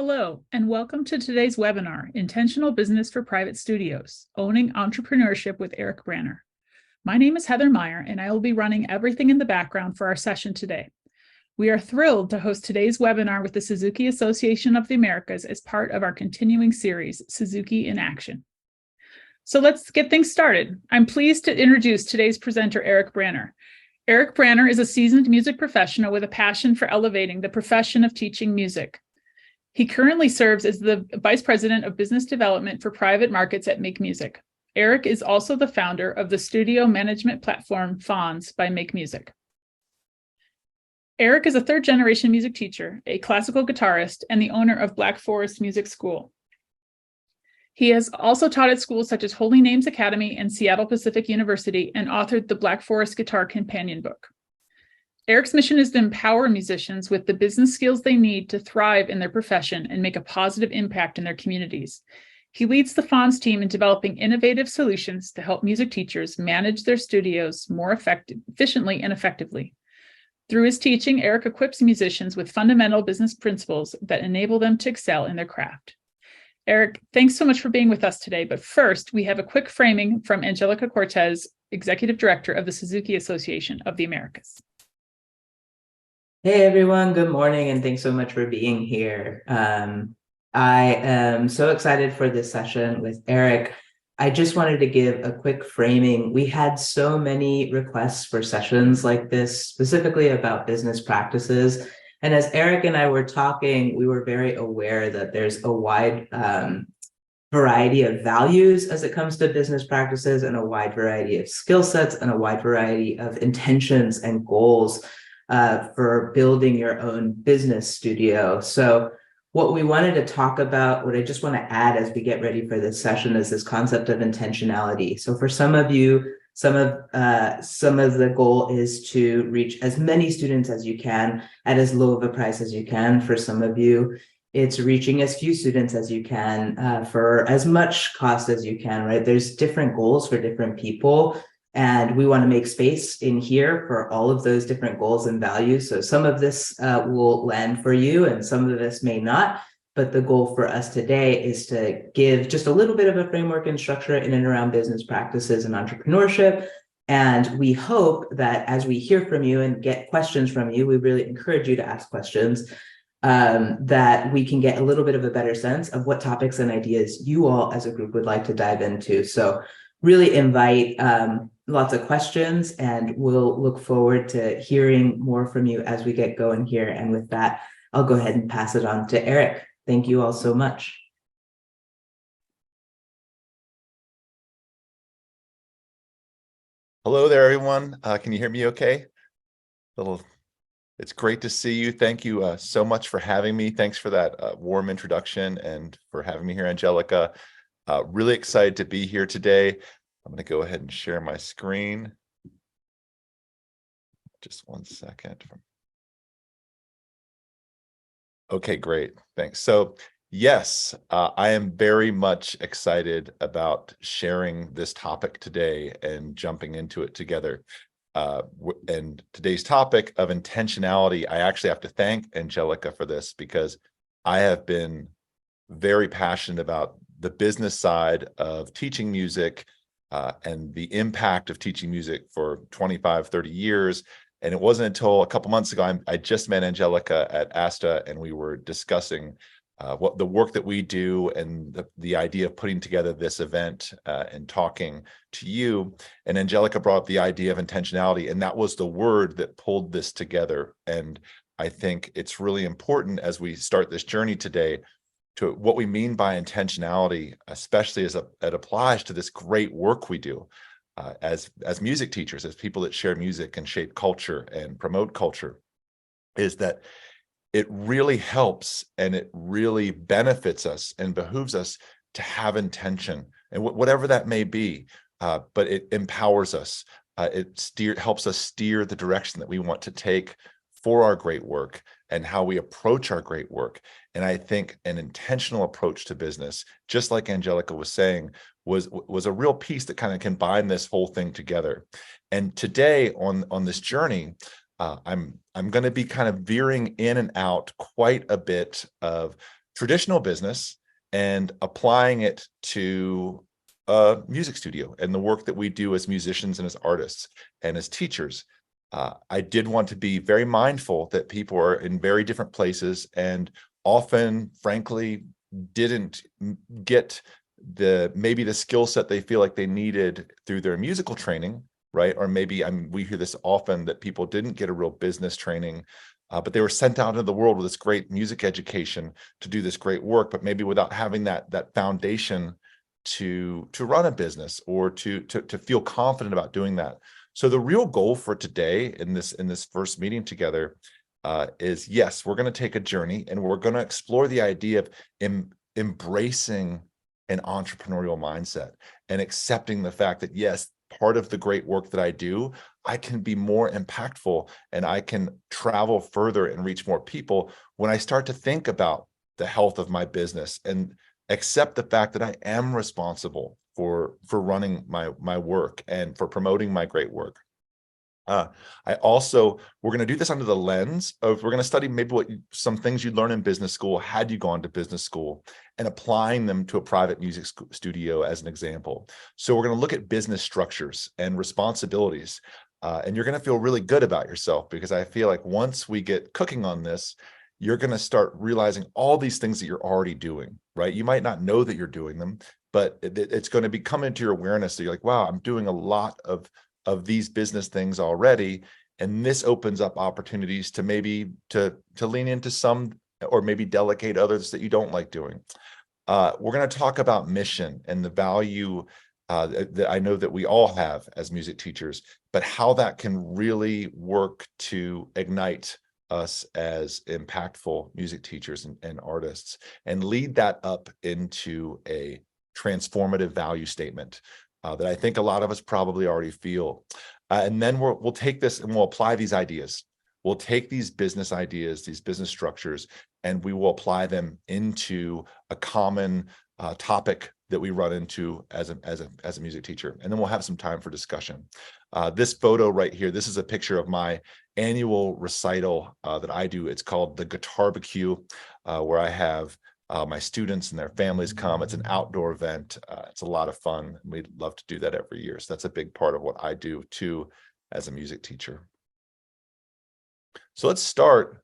Hello, and welcome to today's webinar, Intentional Business for Private Studios, Owning Entrepreneurship with Eric Branner. My name is Heather Meyer, and I will be running everything in the background for our session today. We are thrilled to host today's webinar with the Suzuki Association of the Americas as part of our continuing series, Suzuki in Action. So let's get things started. I'm pleased to introduce today's presenter, Eric Branner. Eric Branner is a seasoned music professional with a passion for elevating the profession of teaching music. He currently serves as the Vice President of Business Development for Private Markets at Make Music. Eric is also the founder of the studio management platform Fonz by Make Music. Eric is a third-generation music teacher, a classical guitarist, and the owner of Black Forest Music School. He has also taught at schools such as Holy Names Academy and Seattle Pacific University and authored the Black Forest Guitar Companion Book. Eric's mission is to empower musicians with the business skills they need to thrive in their profession and make a positive impact in their communities. He leads the Fonz team in developing innovative solutions to help music teachers manage their studios more efficiently and effectively. Through his teaching, Eric equips musicians with fundamental business principles that enable them to excel in their craft. Eric, thanks so much for being with us today. But first, we have a quick framing from Angelica Cortez, Executive Director of the Suzuki Association of the Americas. Hey everyone, good morning, and thanks so much for being here. I am so excited for this session with Eric. I just wanted to give a quick framing. We had so many requests for sessions like this, specifically about business practices. And as Eric and I were talking, we were very aware that there's a wide variety of values as it comes to business practices, and a wide variety of skill sets, and a wide variety of intentions and goals for building your own business studio. So what we wanted to talk about, what I just want to add as we get ready for this session, is this concept of intentionality. So for some of you, some of the goal is to reach as many students as you can at as low of a price as you can. For some of you, it's reaching as few students as you can for as much cost as you can, right? There's different goals for different people. And we want to make space in here for all of those different goals and values. So some of this will land for you and some of this may not. But the goal for us today is to give just a little bit of a framework and structure in and around business practices and entrepreneurship. And we hope that as we hear from you and get questions from you, we really encourage you to ask questions, that we can get a little bit of a better sense of what topics and ideas you all as a group would like to dive into. So really invite lots of questions, and we'll look forward to hearing more from you as we get going here. And with that, I'll go ahead and pass it on to Eric. Thank you all so much. Hello there, everyone. Can you hear me okay? It's great to see you. Thank you so much for having me. Thanks for that warm introduction and for having me here, Angelica. Really excited to be here today. I'm going to go ahead and share my screen. Just one second. Okay, great. Thanks. So yes, I am very much excited about sharing this topic today and jumping into it together. And today's topic of intentionality, I actually have to thank Angelica for this, because I have been very passionate about the business side of teaching music and the impact of teaching music for 25, 30 years. And it wasn't until a couple months ago, I just met Angelica at ASTA, and we were discussing what the work that we do and the idea of putting together this event and talking to you. And Angelica brought up the idea of intentionality, and that was the word that pulled this together. And I think it's really important as we start this journey today to what we mean by intentionality, especially as it applies to this great work we do as music teachers, as people that share music and shape culture and promote culture, is that it really helps and it really benefits us and behooves us to have intention, and whatever that may be, but it empowers us. It helps us steer the direction that we want to take for our great work and how we approach our great work. And I think an intentional approach to business, just like Angelica was saying, was a real piece that kind of combined this whole thing together. And today on this journey, I'm going to be kind of veering in and out quite a bit of traditional business and applying it to a music studio and the work that we do as musicians and as artists and as teachers. I did want to be very mindful that people are in very different places and often, frankly, didn't get maybe the skill set they feel like they needed through their musical training, right? Or maybe we hear this often that people didn't get a real business training, but they were sent out into the world with this great music education to do this great work, but maybe without having that foundation to run a business or to feel confident about doing that. So the real goal for today in this first meeting together is, yes, we're going to take a journey and we're going to explore the idea of embracing an entrepreneurial mindset and accepting the fact that, yes, part of the great work that I do, I can be more impactful and I can travel further and reach more people when I start to think about the health of my business and accept the fact that I am responsible for running my work and for promoting my great work. We're going to do this under the lens of, we're going to study maybe some things you learn in business school, had you gone to business school, and applying them to a private music studio as an example. So we're going to look at business structures and responsibilities. And you're going to feel really good about yourself, because I feel like once we get cooking on this, you're going to start realizing all these things that you're already doing, right? You might not know that you're doing them, but it's going to be come into your awareness that you're like, wow, I'm doing a lot of these business things already. And this opens up opportunities to maybe to lean into some, or maybe delegate others that you don't like doing. We're going to talk about mission and the value that I know that we all have as music teachers, but how that can really work to ignite us as impactful music teachers and artists, and lead that up into a transformative value statement that I think a lot of us probably already feel. And then we'll take this and we'll apply these ideas. We'll take these business ideas, these business structures, and we will apply them into a common topic that we run into as a music teacher. And then we'll have some time for discussion. This photo right here, this is a picture of my annual recital that I do. It's called the Guitar Barbecue, where I have my students and their families come. It's an outdoor event. It's a lot of fun. We'd love to do that every year. So that's a big part of what I do too as a music teacher. So let's start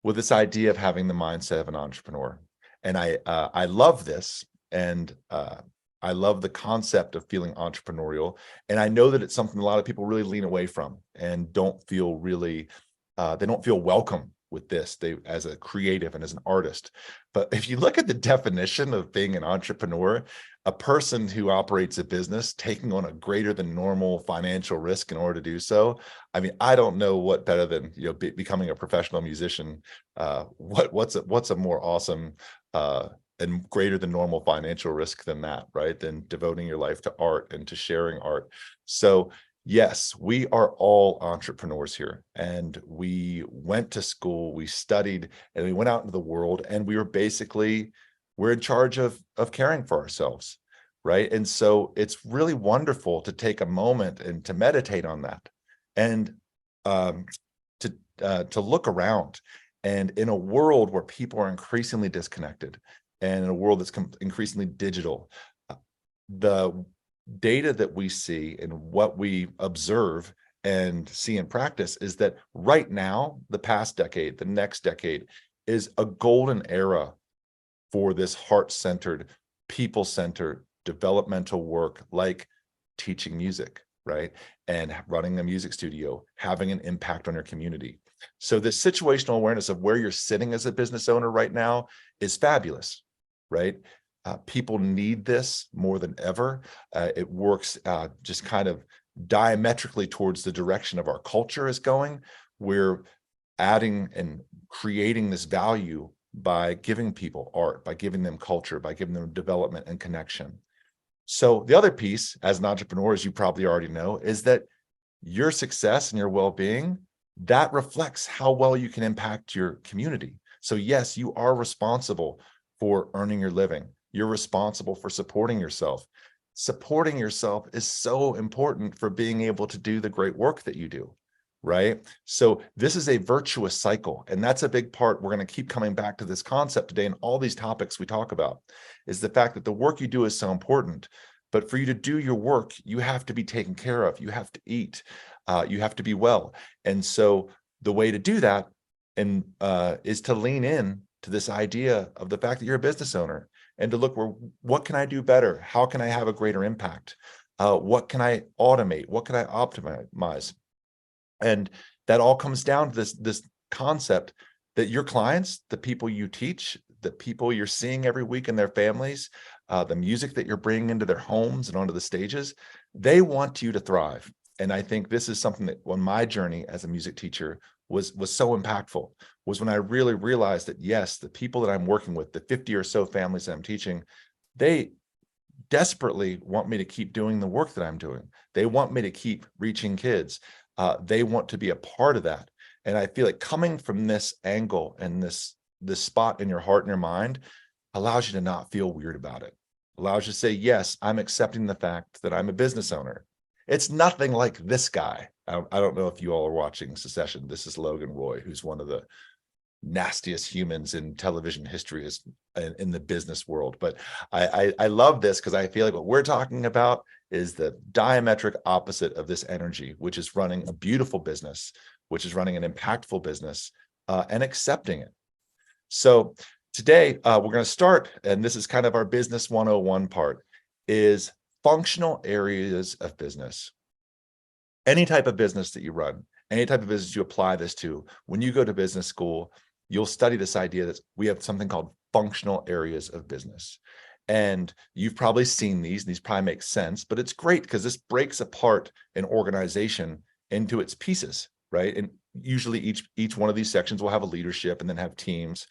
with this idea of having the mindset of an entrepreneur. And I love this, and I love the concept of feeling entrepreneurial. And I know that it's something a lot of people really lean away from and don't feel really, they don't feel welcome with this, as a creative and as an artist. But if you look at the definition of being an entrepreneur, a person who operates a business taking on a greater than normal financial risk in order to do so. I mean, I don't know what better than becoming a professional musician. What's a more awesome and greater than normal financial risk than that, right? Than devoting your life to art and to sharing art. So yes, we are all entrepreneurs here, and we went to school, we studied, and we went out into the world, and we're in charge of caring for ourselves, right? And so it's really wonderful to take a moment and to meditate on that, and to look around. And in a world where people are increasingly disconnected, and in a world that's increasingly digital, the data that we see and what we observe and see in practice is that right now, the past decade, the next decade, is a golden era for this heart-centered, people-centered, developmental work like teaching music, right? And running a music studio, having an impact on your community. So this situational awareness of where you're sitting as a business owner right now is fabulous, right? People need this more than ever. It works just kind of diametrically towards the direction of our culture is going. We're adding and creating this value by giving people art, by giving them culture, by giving them development and connection. So the other piece, as an entrepreneur, as you probably already know, is that your success and your well-being, that reflects how well you can impact your community. So yes, you are responsible for earning your living. You're responsible for supporting yourself. Supporting yourself is so important for being able to do the great work that you do, right? So this is a virtuous cycle. And that's a big part. We're going to keep coming back to this concept today, and all these topics we talk about is the fact that the work you do is so important. But for you to do your work, you have to be taken care of. You have to eat. You have to be well. And so the way to do that is to lean in to this idea of the fact that you're a business owner, and to look, what can I do better? How can I have a greater impact? What can I automate? What can I optimize? And that all comes down to this concept that your clients, the people you teach, the people you're seeing every week in their families, the music that you're bringing into their homes and onto the stages, they want you to thrive. And I think this is something that on my journey as a music teacher was so impactful, was when I really realized that, yes, the people that I'm working with, the 50 or so families that I'm teaching, they desperately want me to keep doing the work that I'm doing. They want me to keep reaching kids. They want to be a part of that. And I feel like coming from this angle and this spot in your heart and your mind allows you to not feel weird about it. Allows you to say, yes, I'm accepting the fact that I'm a business owner. It's nothing like this guy. I don't know if you all are watching Succession. This is Logan Roy, who's one of the nastiest humans in television history is in the business world. But I love this because I feel like what we're talking about is the diametric opposite of this energy, which is running a beautiful business, which is running an impactful business, and accepting it. So today we're going to start, and this is kind of our business 101 part, is functional areas of business. Any type of business that you run, any type of business you apply this to, when you go to business school, you'll study this idea that we have something called functional areas of business. And you've probably seen these probably make sense, but it's great because this breaks apart an organization into its pieces, right? And usually each one of these sections will have a leadership and then have teams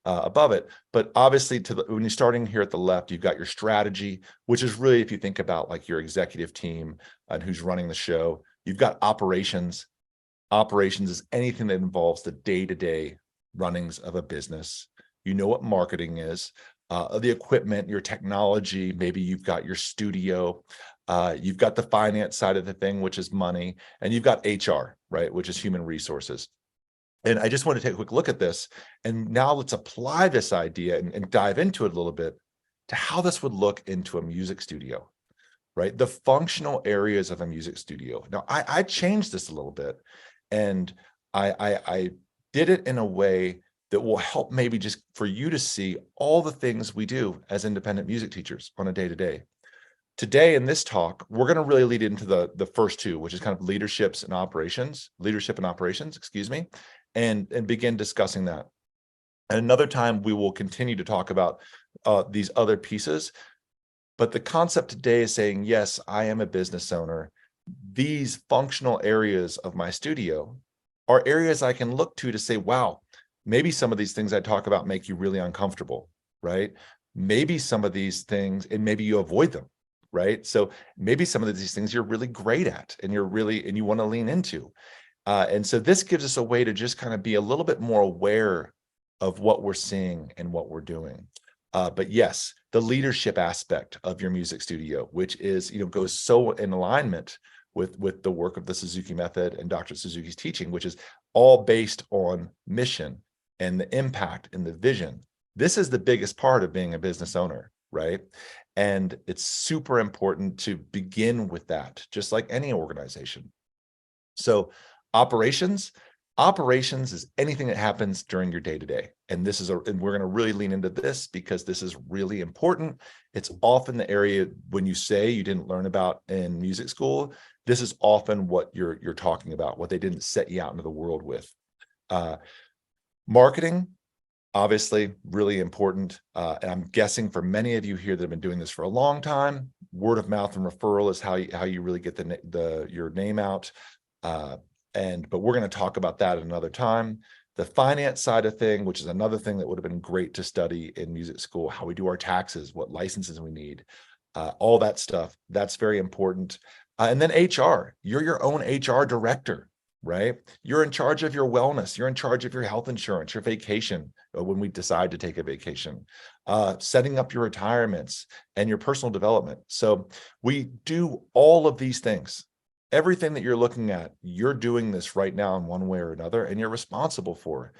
above it. But obviously when you're starting here at the left, you've got your strategy, which is really, if you think about like your executive team and who's running the show, you've got operations. Operations is anything that involves the day-to-day runnings of a business. You know what marketing is, the equipment, your technology, maybe you've got your studio, you've got the finance side of the thing, which is money, and you've got HR, right, which is human resources. And I just want to take a quick look at this. And now let's apply this idea and dive into it a little bit to how this would look into a music studio, right? The functional areas of a music studio. Now, I changed this a little bit, and I did it in a way that will help maybe just for you to see all the things we do as independent music teachers on a day-to-day. Today in this talk, we're going to really lead into the first two, which is kind of leadership and operations, excuse me, and begin discussing that. And another time we will continue to talk about these other pieces. But the concept today is saying, yes, I am a business owner. These functional areas of my studio are areas I can look to say, wow, maybe some of these things I talk about make you really uncomfortable, right? Maybe some of these things, and maybe you avoid them, right? So maybe some of these things you're really great at and you want to lean into. And so this gives us a way to just kind of be a little bit more aware of what we're seeing and what we're doing. But yes, the leadership aspect of your music studio, which is, goes so in alignment with the work of the Suzuki method and Dr. Suzuki's teaching, which is all based on mission and the impact and the vision. This is the biggest part of being a business owner, right? And it's super important to begin with that, just like any organization. So operations is anything that happens during your day-to-day. And and we're going to really lean into this because this is really important. It's often the area when you say you didn't learn about in music school, this is often what you're talking about, what they didn't set you out into the world with. Marketing, obviously really important. And I'm guessing for many of you here that have been doing this for a long time, word of mouth and referral is how you really get your name out. But we're going to talk about that at another time. The finance side of thing, which is another thing that would have been great to study in music school, how we do our taxes, what licenses we need, all that stuff. That's very important. And then HR, you're your own HR director, right? You're in charge of your wellness. You're in charge of your health insurance, your vacation, when we decide to take a vacation, setting up your retirements and your personal development. So we do all of these things. everything that you're looking at, you're doing this right now in one way or another, and you're responsible for it.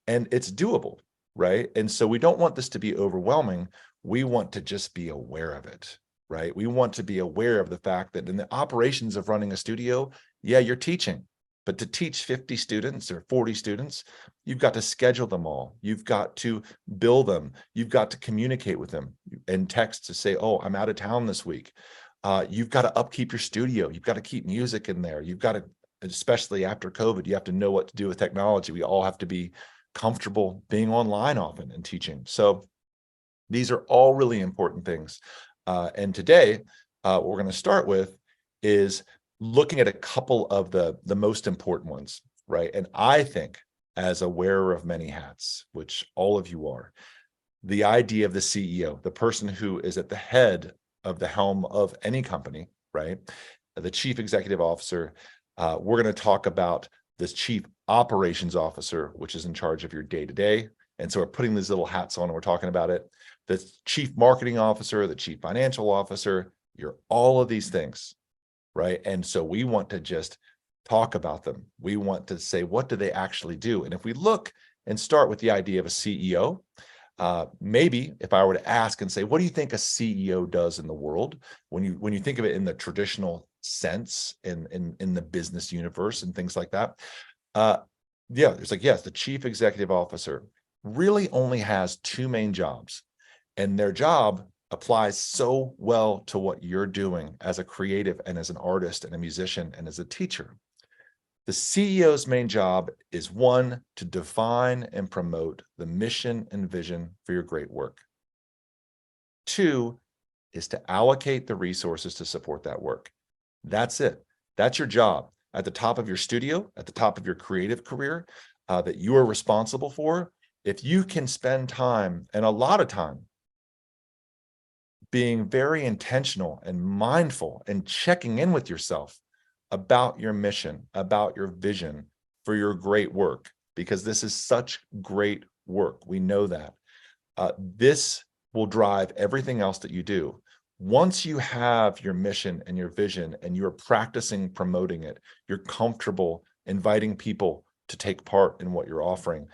And it's doable, right? And so we don't want this to be overwhelming. We want to just be aware of it, right? We want to be aware of the fact that in the operations of running a studio, yeah, you're teaching, but to teach 50 students or 40 students, you've got to schedule them all. You've got to bill them. You've got to communicate with them and text to say, oh, I'm out of town this week. You've got to upkeep your studio. You've got to keep music in there. You've got to, especially after COVID, you have to know what to do with technology. We all have to be comfortable being online often and teaching. So these are all really important things. And today, what we're going to start with is looking at a couple of the most important ones, right? And I think, as a wearer of many hats, which all of you are, the idea of the CEO, the person who is at the head of the helm of any company, right? The chief executive officer. We're going to talk about this chief operations officer, which is in charge of your day-to-day. And so we're putting these little hats on and we're talking about it. The chief marketing officer, the chief financial officer, you're all of these things, right? And so we want to just talk about them. We want to say, what do they actually do? And if we look and start with the idea of a CEO, maybe if I were to ask and say, what do you think a CEO does in the world? When you think of it in the traditional sense, in the business universe and things like that, yeah, it's like, yes, the chief executive officer really only has two main jobs, and their job applies so well to what you're doing as a creative and as an artist and a musician and as a teacher. The CEO's main job is, one, to define and promote the mission and vision for your great work. Two is to allocate the resources to support that work. That's it. That's your job at the top of your studio, at the top of your creative career that you are responsible for. If you can spend time, and a lot of time, being very intentional and mindful and checking in with yourself about your mission, about your vision for your great work, because this is such great work. We know that. This will drive everything else that you do. Once you have your mission and your vision and you're practicing promoting it, you're comfortable inviting people to take part in what you're offering.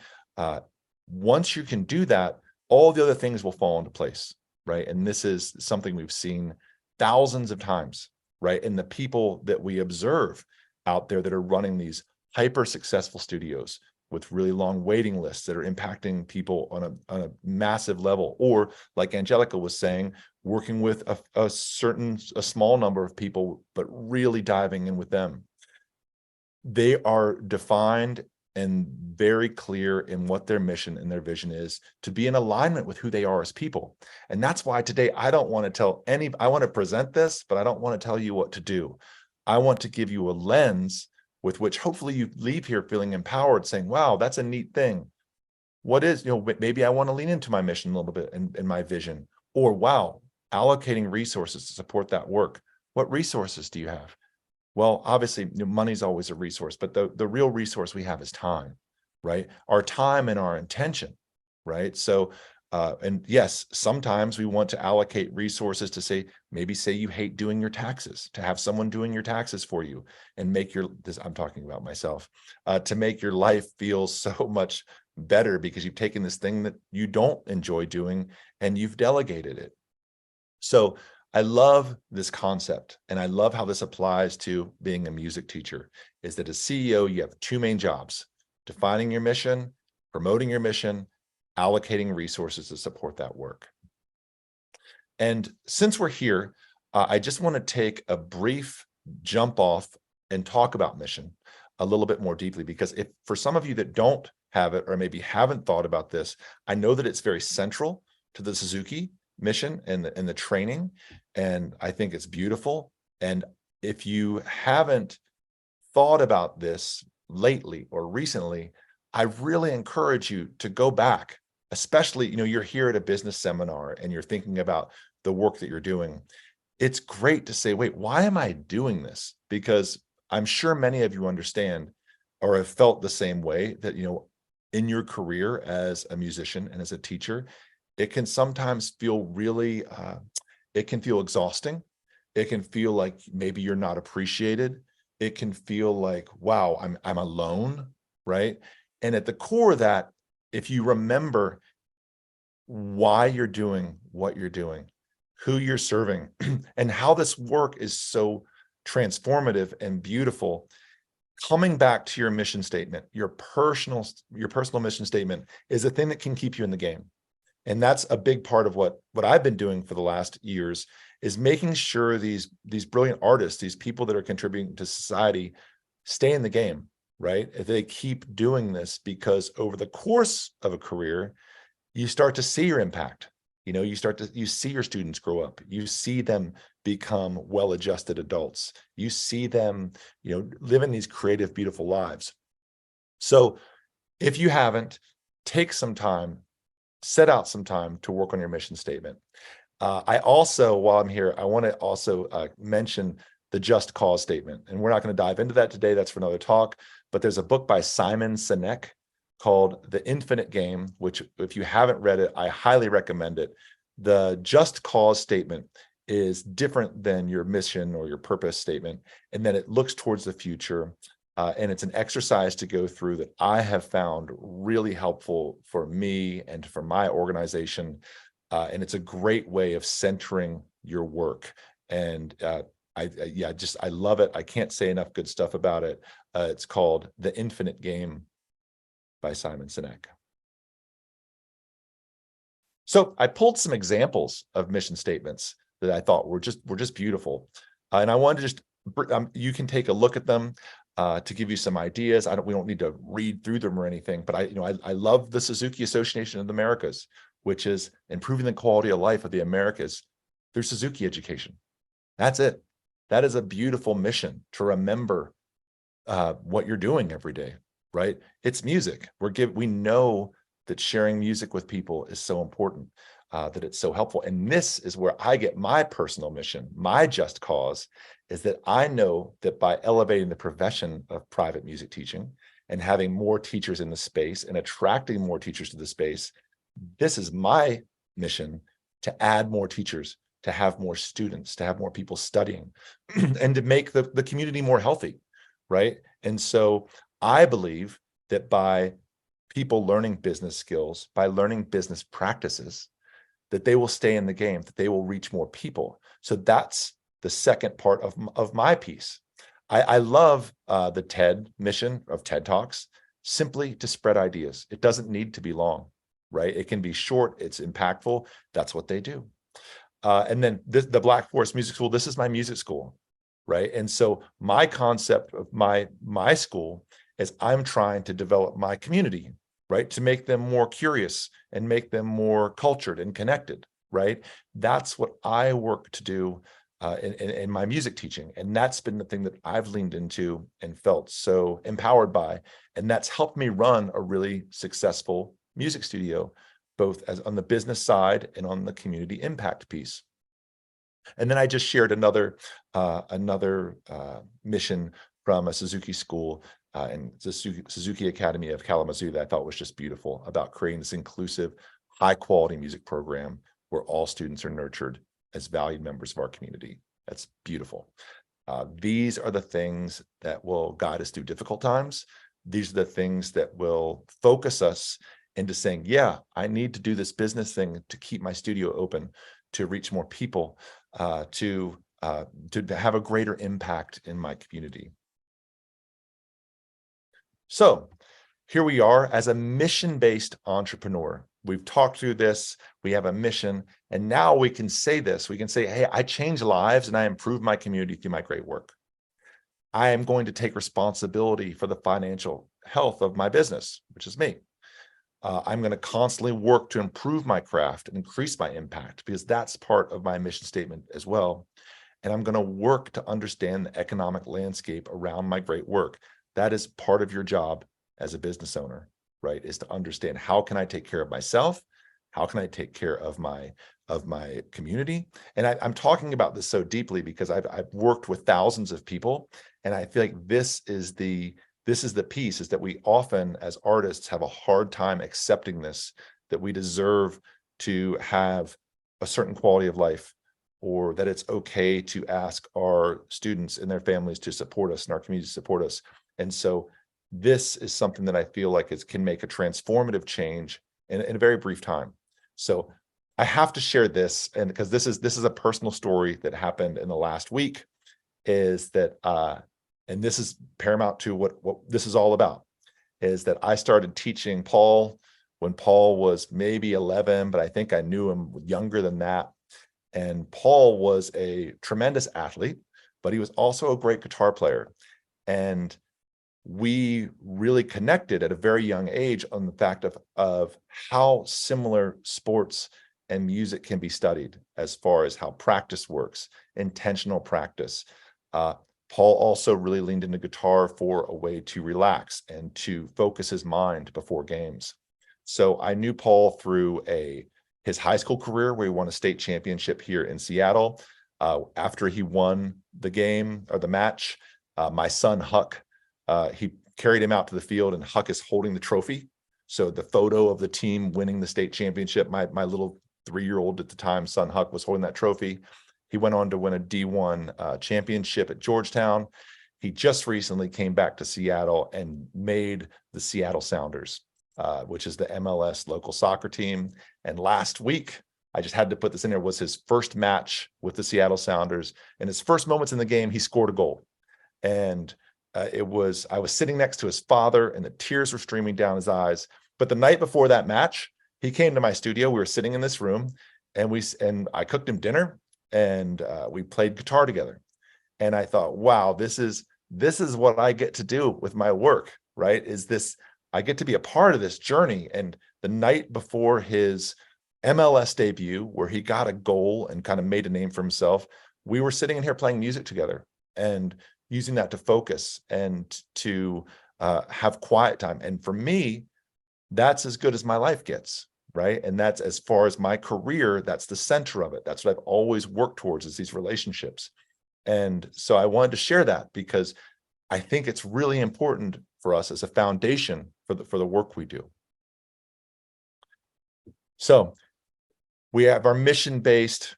Once you can do that, all the other things will fall into place, right? And this is something we've seen thousands of times, right? And the people that we observe out there that are running these hyper successful studios with really long waiting lists that are impacting people on a massive level, or like Angelica was saying, working with a small number of people, but really diving in with them. They are defined and very clear in what their mission and their vision is, to be in alignment with who they are as people. And that's why today I don't want to tell I want to present this, but I don't want to tell you what to do. I want to give you a lens with which hopefully you leave here feeling empowered, saying, wow, that's a neat thing. What is, maybe I want to lean into my mission a little bit and my vision, or wow, allocating resources to support that work. What resources do you have? Well, obviously, money's always a resource, but the real resource we have is time, right? Our time and our intention, right? So, and yes, sometimes we want to allocate resources to maybe say you hate doing your taxes, to have someone doing your taxes for you and make I'm talking about myself, to make your life feel so much better because you've taken this thing that you don't enjoy doing and you've delegated it. So I love this concept, and I love how this applies to being a music teacher, is that as CEO, you have two main jobs: defining your mission, promoting your mission, allocating resources to support that work. And since we're here, I just want to take a brief jump off and talk about mission a little bit more deeply, because if for some of you that don't have it or maybe haven't thought about this, I know that it's very central to the Suzuki mission and the training, and I think it's beautiful. And if you haven't thought about this lately or recently, I really encourage you to go back, especially, you're here at a business seminar and you're thinking about the work that you're doing. It's great to say, wait, why am I doing this? Because I'm sure many of you understand or have felt the same way that, in your career as a musician and as a teacher, it can sometimes feel really, it can feel exhausting. It can feel like maybe you're not appreciated. it can feel like, wow, I'm alone, right? And at the core of that, if you remember why you're doing what you're doing, who you're serving, and how this work is so transformative and beautiful, coming back to your mission statement, your personal mission statement is the thing that can keep you in the game. And that's a big part of what I've been doing for the last years, is making sure these brilliant artists, these people that are contributing to society, stay in the game, right? If they keep doing this, because over the course of a career, you start to see your impact. You see your students grow up. You see them become well-adjusted adults. You see them, living these creative, beautiful lives. So if you haven't, take some time, set out some time to work on your mission statement. I also, while I'm here, I want to also mention the just cause statement. And we're not going to dive into that today. That's for another talk. But there's a book by Simon Sinek called The Infinite Game, which, if you haven't read it, I highly recommend it. The just cause statement is different than your mission or your purpose statement, and then it looks towards the future. And it's an exercise to go through that I have found really helpful for me and for my organization. And it's a great way of centering your work. And I love it. I can't say enough good stuff about it. It's called The Infinite Game by Simon Sinek. So I pulled some examples of mission statements that I thought were just beautiful. And I wanted to just, you can take a look at them to give you some ideas. We don't need to read through them or anything, but I love the Suzuki Association of the Americas, which is improving the quality of life of the Americas through Suzuki education. That's it. That is a beautiful mission, to remember what you're doing every day, right? It's music. We know that sharing music with people is so important, that it's so helpful. And this is where I get my personal mission, my just cause, is that I know that by elevating the profession of private music teaching and having more teachers in the space and attracting more teachers to the space, this is my mission, to add more teachers, to have more students, to have more people studying, and to make the community more healthy, right? And so I believe that by people learning business skills, by learning business practices, that they will stay in the game, that they will reach more people. So that's the second part of my piece. I love the TED mission of TED Talks, simply to spread ideas. It doesn't need to be long, right? It can be short, it's impactful. That's what they do. And then the Black Forest Music School, this is my music school, right? And so my concept of my school is I'm trying to develop my community, right? To make them more curious and make them more cultured and connected, right? That's what I work to do in my music teaching. And that's been the thing that I've leaned into and felt so empowered by. And that's helped me run a really successful music studio, both as on the business side and on the community impact piece. And then I just shared another mission from a Suzuki school and the Suzuki Academy of Kalamazoo that I thought was just beautiful, about creating this inclusive, high quality music program where all students are nurtured as valued members of our community. That's beautiful. These are the things that will guide us through difficult times. These are the things that will focus us into saying, yeah, I need to do this business thing to keep my studio open, to reach more people, to have a greater impact in my community. So here we are as a mission-based entrepreneur. We've talked through this, we have a mission, and now we can say this. We can say, hey, I change lives and I improve my community through my great work. I am going to take responsibility for the financial health of my business, which is me. I'm going to constantly work to improve my craft and increase my impact, because that's part of my mission statement as well. And I'm going to work to understand the economic landscape around my great work. That is part of your job as a business owner, right? Is to understand, how can I take care of myself? How can I take care of my community? And I'm talking about this so deeply because I've worked with thousands of people, and I feel like this is the piece, is that we often as artists have a hard time accepting this, that we deserve to have a certain quality of life, or that it's okay to ask our students and their families to support us and our community to support us. And so this is something that I feel like can make a transformative change in a very brief time. So I have to share this, and because this is a personal story that happened in the last week, is that and this is paramount to what this is all about, is that I started teaching Paul when Paul was maybe 11, but I think I knew him younger than that. And Paul was a tremendous athlete, but he was also a great guitar player. And we really connected at a very young age on the fact of how similar sports and music can be studied as far as how practice works, intentional practice. Paul also really leaned into guitar for a way to relax and to focus his mind before games. So I knew Paul through his high school career, where he won a state championship here in Seattle. After he won the game or the match, my son Huck, he carried him out to the field, and Huck is holding the trophy. So the photo of the team winning the state championship, my little 3-year-old at the time, son Huck, was holding that trophy. He went on to win a D1 championship at Georgetown. He just recently came back to Seattle and made the Seattle Sounders, which is the MLS local soccer team. And last week, I just had to put this in there, was his first match with the Seattle Sounders. And his first moments in the game, he scored a goal. And I was sitting next to his father, and the tears were streaming down his eyes. But the night before that match, he came to my studio. We were sitting in this room, and I cooked him dinner, and we played guitar together. And I thought, wow, this is what I get to do with my work, right? I get to be a part of this journey. And the night before his MLS debut, where he got a goal and kind of made a name for himself, we were sitting in here playing music together and using that to focus and to have quiet time. And for me, that's as good as my life gets, right? And that's, as far as my career, that's the center of it. That's what I've always worked towards, is these relationships. And so I wanted to share that because I think it's really important for us as a foundation for the work we do. So we have our mission-based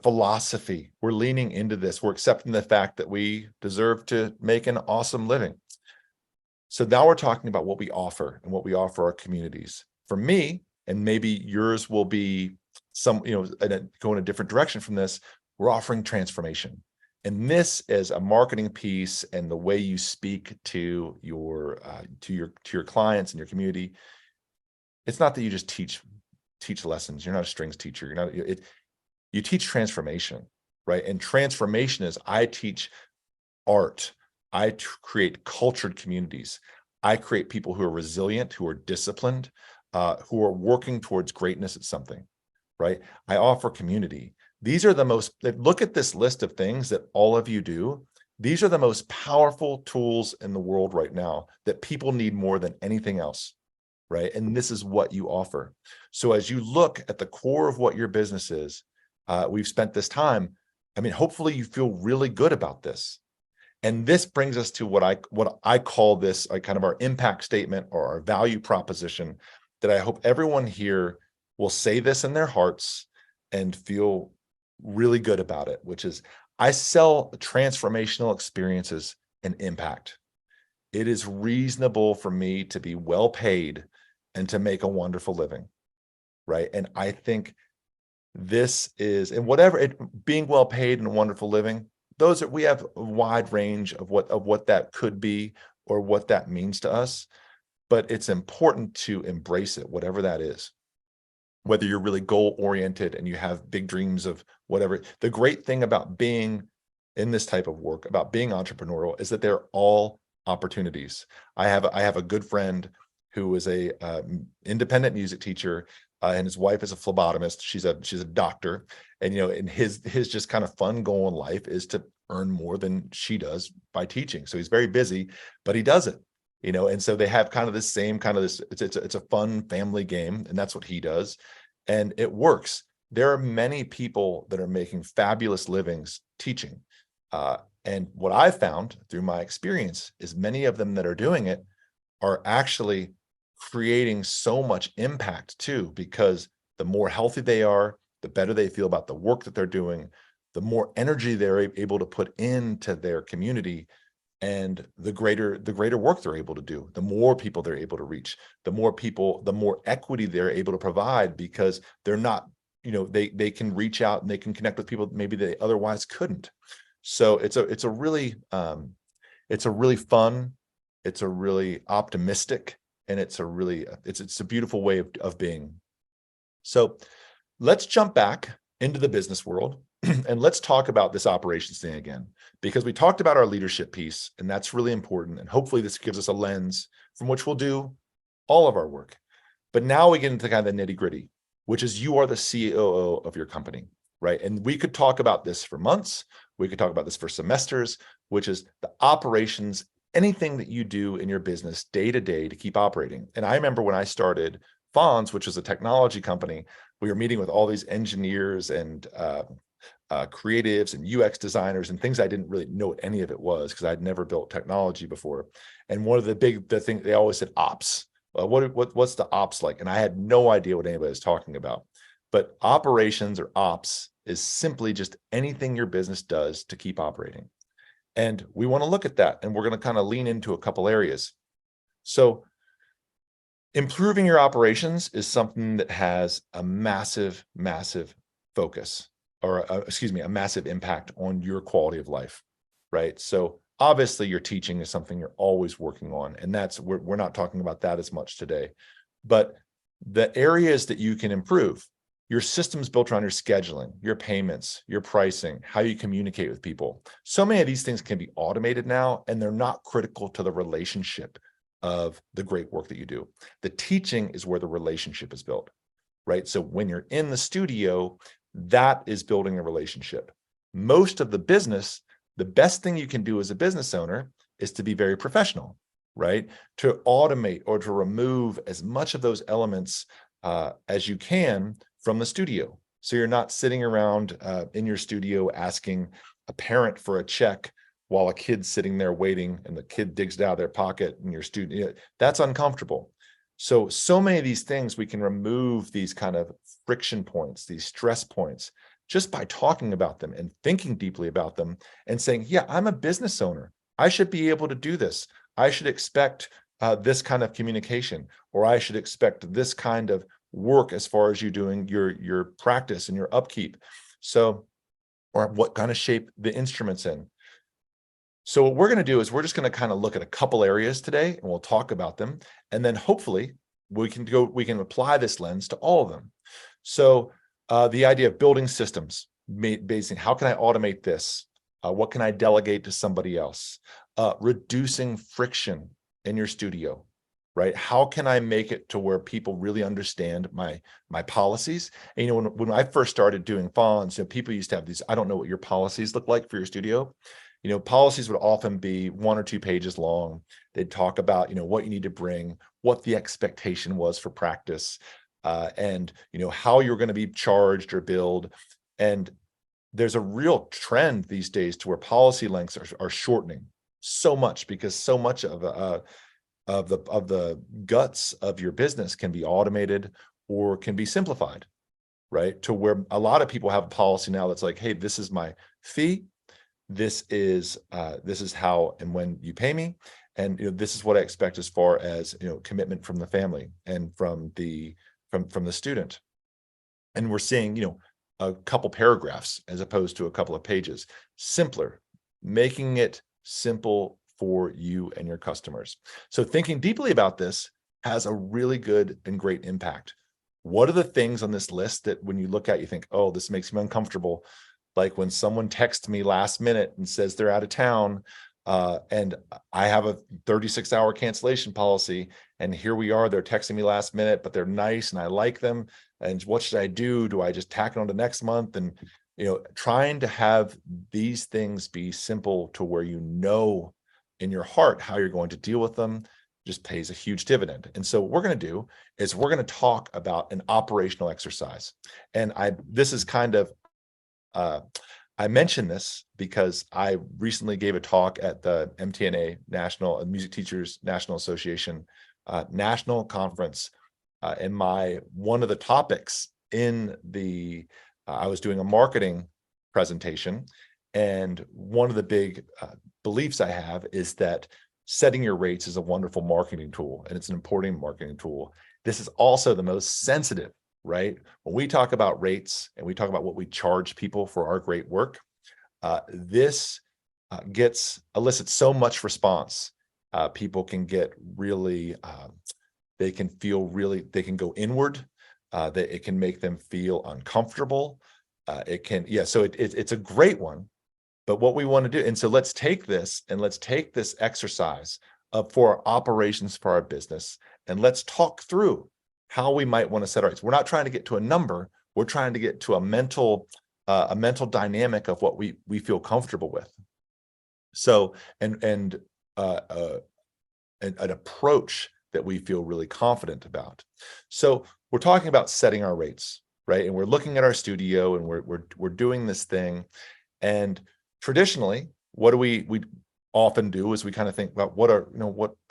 philosophy. We're leaning into this. We're accepting the fact that we deserve to make an awesome living. So now we're talking about what we offer and what we offer our communities. For me, and maybe yours will be go in a different direction from this, we're offering transformation. And this is a marketing piece, and the way you speak to your clients and your community. It's not that you just teach lessons. You're not a strings teacher. You teach transformation, right? And transformation is, I teach art. I create cultured communities. I create people who are resilient, who are disciplined, who are working towards greatness at something, right? I offer community. These are look at this list of things that all of you do. These are the most powerful tools in the world right now that people need more than anything else, right? And this is what you offer. So as you look at the core of what your business is, we've spent this time, hopefully you feel really good about this. And this brings us to what I call this kind of our impact statement, or our value proposition, that I hope everyone here will say this in their hearts and feel really good about it, which is, I sell transformational experiences and impact. It is reasonable for me to be well paid and to make a wonderful living, right? And I think this is, and being well paid and a wonderful living, we have a wide range of what that could be or what that means to us, but it's important to embrace it, whatever that is. Whether you're really goal-oriented and you have big dreams of whatever. The great thing about being in this type of work, about being entrepreneurial, is that they're all opportunities. I have a good friend who is a independent music teacher, and his wife is a phlebotomist. She's a doctor, and and his just kind of fun goal in life is to earn more than she does by teaching. So he's very busy, but he does it. And so they have kind of this same kind of this, it's a fun family game, and that's what he does. And it works. There are many people that are making fabulous livings teaching. And what I've found through my experience is many of them that are doing it are actually creating so much impact too, because the more healthy they are, the better they feel about the work that they're doing, the more energy they're able to put into their community, and the greater work they're able to do, the more people they're able to reach, the more equity they're able to provide, because they're not, they can reach out and they can connect with people maybe they otherwise couldn't. So it's a really fun, it's a really optimistic, and it's a beautiful way of being. So let's jump back into the business world and let's talk about this operations thing again, because we talked about our leadership piece, and that's really important. And hopefully this gives us a lens from which we'll do all of our work. But now we get into kind of the nitty gritty, which is you are the COO of your company, right? And we could talk about this for months. We could talk about this for semesters, which is the operations, anything that you do in your business day to day to keep operating. And I remember when I started Fonz, which was a technology company, we were meeting with all these engineers and creatives and UX designers and things I didn't really know what any of it was, because I'd never built technology before. And one of the thing they always said, ops. What's the ops like? And I had no idea what anybody was talking about. But operations, or ops, is simply just anything your business does to keep operating. And we want to look at that, and we're going to kind of lean into a couple areas. So improving your operations is something that has a massive, massive focus, or a massive impact on your quality of life, right? So obviously your teaching is something you're always working on, and we're not talking about that as much today. But the areas that you can improve, your systems built around your scheduling, your payments, your pricing, how you communicate with people. So many of these things can be automated now, and they're not critical to the relationship of the great work that you do. The teaching is where the relationship is built, right? So when you're in the studio, that is building a relationship. Most of the business, the best thing you can do as a business owner is to be very professional, right? To automate or to remove as much of those elements as you can from the studio. So you're not sitting around in your studio asking a parent for a check while a kid's sitting there waiting, and the kid digs it out of their pocket in your studio. That's uncomfortable. So many of these things, we can remove these kind of friction points, these stress points, just by talking about them and thinking deeply about them and saying, yeah, I'm a business owner. I should be able to do this. I should expect this kind of communication, or I should expect this kind of work as far as you doing your practice and your upkeep. So, or what kind of shape the instrument's in. So what we're going to do is we're just going to kind of look at a couple areas today, and we'll talk about them. And then hopefully we can apply this lens to all of them. So the idea of building systems, basing, how can I automate this? What can I delegate to somebody else? Reducing friction in your studio, right? How can I make it to where people really understand my policies? And, when I first started doing Fonz, people used to have these, I don't know what your policies look like for your studio. Policies would often be 1 or 2 pages long. They'd talk about, what you need to bring, what the expectation was for practice, and, how you're going to be charged or billed. And there's a real trend these days to where policy lengths are shortening so much, because so much of the guts of your business can be automated or can be simplified, right? To where a lot of people have a policy now that's like, hey, this is my fee. This is how and when you pay me, and this is what I expect as far as commitment from the family and from the student. And we're seeing a couple paragraphs as opposed to a couple of pages. Simpler, making it simple for you and your customers. So thinking deeply about this has a really good and great impact. What are the things on this list that when you look at, you think, oh, this makes me uncomfortable? Like when someone texts me last minute and says they're out of town, and I have a 36-hour cancellation policy, and here we are, they're texting me last minute, but they're nice and I like them. And what should I do? Do I just tack it on to next month? And, trying to have these things be simple to where in your heart how you're going to deal with them just pays a huge dividend. And so what we're going to do is we're going to talk about an operational exercise. And this is kind of, I mention this because I recently gave a talk at the MTNA National Music Teachers National Association National Conference, and one of the topics in the I was doing a marketing presentation, and one of the big beliefs I have is that setting your rates is a wonderful marketing tool, and it's an important marketing tool. This is also the most sensitive, right? When we talk about rates and we talk about what we charge people for our great work, this elicits so much response. People can get really, they can go inward. That it can make them feel uncomfortable. So it's a great one. But what we want to do, and so let's take this exercise for our operations for our business, and let's talk through how we might want to set our rates. We're not trying to get to a number. We're trying to get to a mental dynamic of what we feel comfortable with. So, and an approach that we feel really confident about. So we're talking about setting our rates, right? And we're looking at our studio, and we're doing this thing. And traditionally, what do we often do is we kind of think about what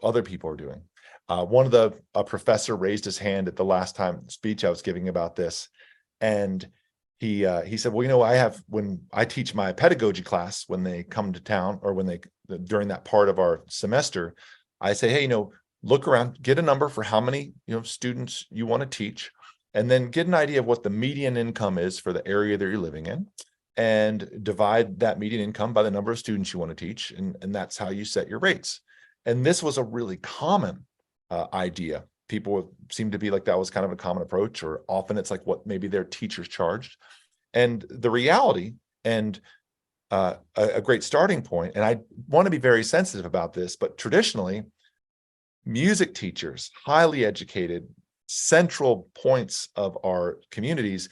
other people are doing. A professor raised his hand at the last time speech I was giving about this, and he said, well, when I teach my pedagogy class, when they come to town, or during that part of our semester, I say, hey, look around, get a number for how many students you want to teach, and then get an idea of what the median income is for the area that you're living in, and divide that median income by the number of students you want to teach, and that's how you set your rates. And this was a really common idea. People seem to be like, that was kind of a common approach, or often it's like what maybe their teachers charged. And the reality, and a great starting point, and I want to be very sensitive about this, but traditionally, music teachers, highly educated, central points of our communities,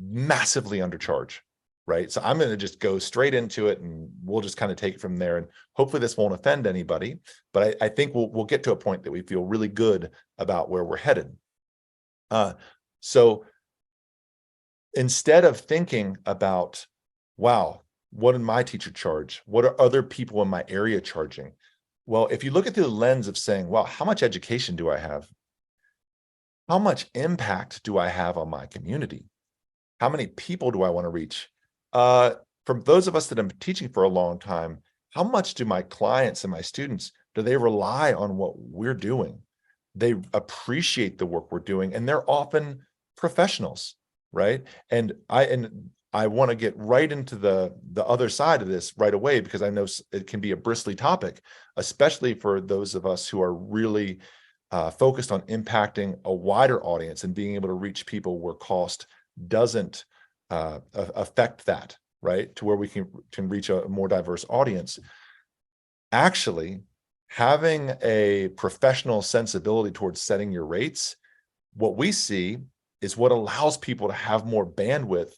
massively undercharge, right? So I'm going to just go straight into it, and we'll just kind of take it from there. And hopefully this won't offend anybody, but I think we'll get to a point that we feel really good about where we're headed. So instead of thinking about, wow, what did my teacher charge? What are other people in my area charging? Well, if you look at the lens of saying, well, how much education do I have? How much impact do I have on my community? How many people do I want to reach? From those of us that have been teaching for a long time, how much do my clients and my students, do they rely on what we're doing? They appreciate the work we're doing, and they're often professionals, right? And I want to get right into the other side of this right away, because I know it can be a bristly topic, especially for those of us who are really focused on impacting a wider audience and being able to reach people where cost doesn't affect that, right? To where we can reach a more diverse audience. Actually, having a professional sensibility towards setting your rates, what we see is what allows people to have more bandwidth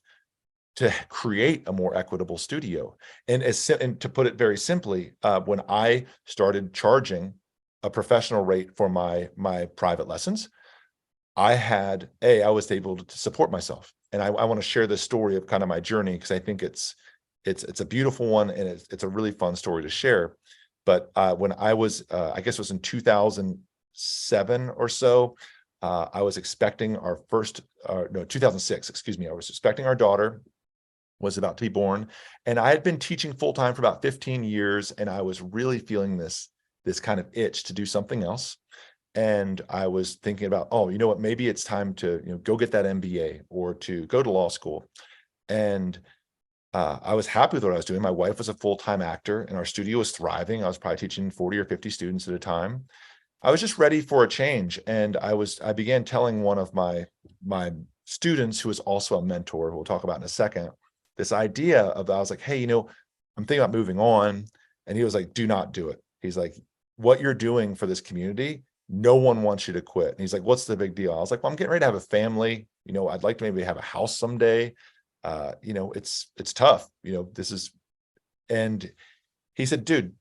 to create a more equitable studio. And to put it very simply, when I started charging a professional rate for my private lessons, I was able to support myself. And I want to share this story of kind of my journey, because I think it's a beautiful one, and it's a really fun story to share. But when I was, I guess it was in 2007 or so, I was expecting 2006, excuse me. I was expecting our daughter, was about to be born, and I had been teaching full-time for about 15 years, and I was really feeling this kind of itch to do something else. And I was thinking about, what, maybe it's time to go get that MBA or to go to law school. And I was happy with what I was doing. My wife was a full-time actor, and our studio was thriving. I was probably teaching 40 or 50 students at a time. I was just ready for a change, and I began telling one of my students, who is also a mentor, who we'll talk about in a second, this idea I was like, hey, I'm thinking about moving on. And he was like, do not do it. He's like, what you're doing for this community, no one wants you to quit. And he's like, what's the big deal? I was like, well, I'm getting ready to have a family. I'd like to maybe have a house someday. It's tough. And he said, dude,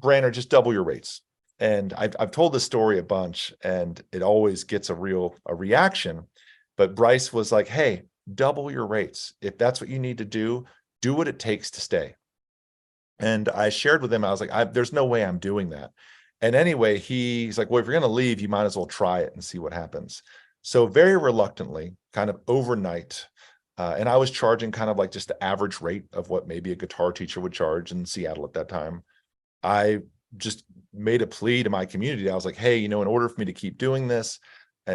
Branner, just double your rates. And I've told this story a bunch, and it always gets a reaction. But Bryce was like, hey, double your rates. If that's what you need to do what it takes to stay. And I shared with him, I was like, there's no way I'm doing that. And anyway, he's like, well, if you're going to leave, you might as well try it and see what happens. So very reluctantly, kind of overnight, And I was charging kind of like just the average rate of what maybe a guitar teacher would charge in Seattle at that time. I just made a plea to my community. I was like, hey, in order for me to keep doing this,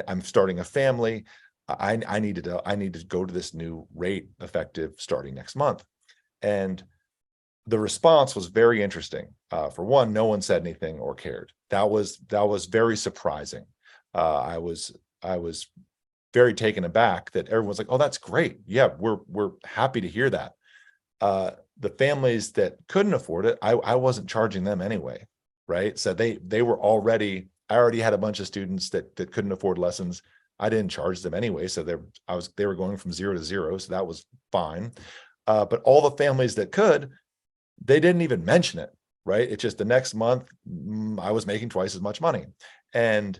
I'm starting a family. I need to go to this new rate effective starting next month. And the response was very interesting. For one, no one said anything or cared. That was very surprising. I was very taken aback that everyone's like, oh, that's great. Yeah, we're happy to hear that. The families that couldn't afford it, I wasn't charging them anyway, right? So they were already, I already had a bunch of students that couldn't afford lessons. I didn't charge them anyway, so they were going from 0 to 0, so that was fine. But all the families that could, they didn't even mention it, right? It's just the next month I was making twice as much money. And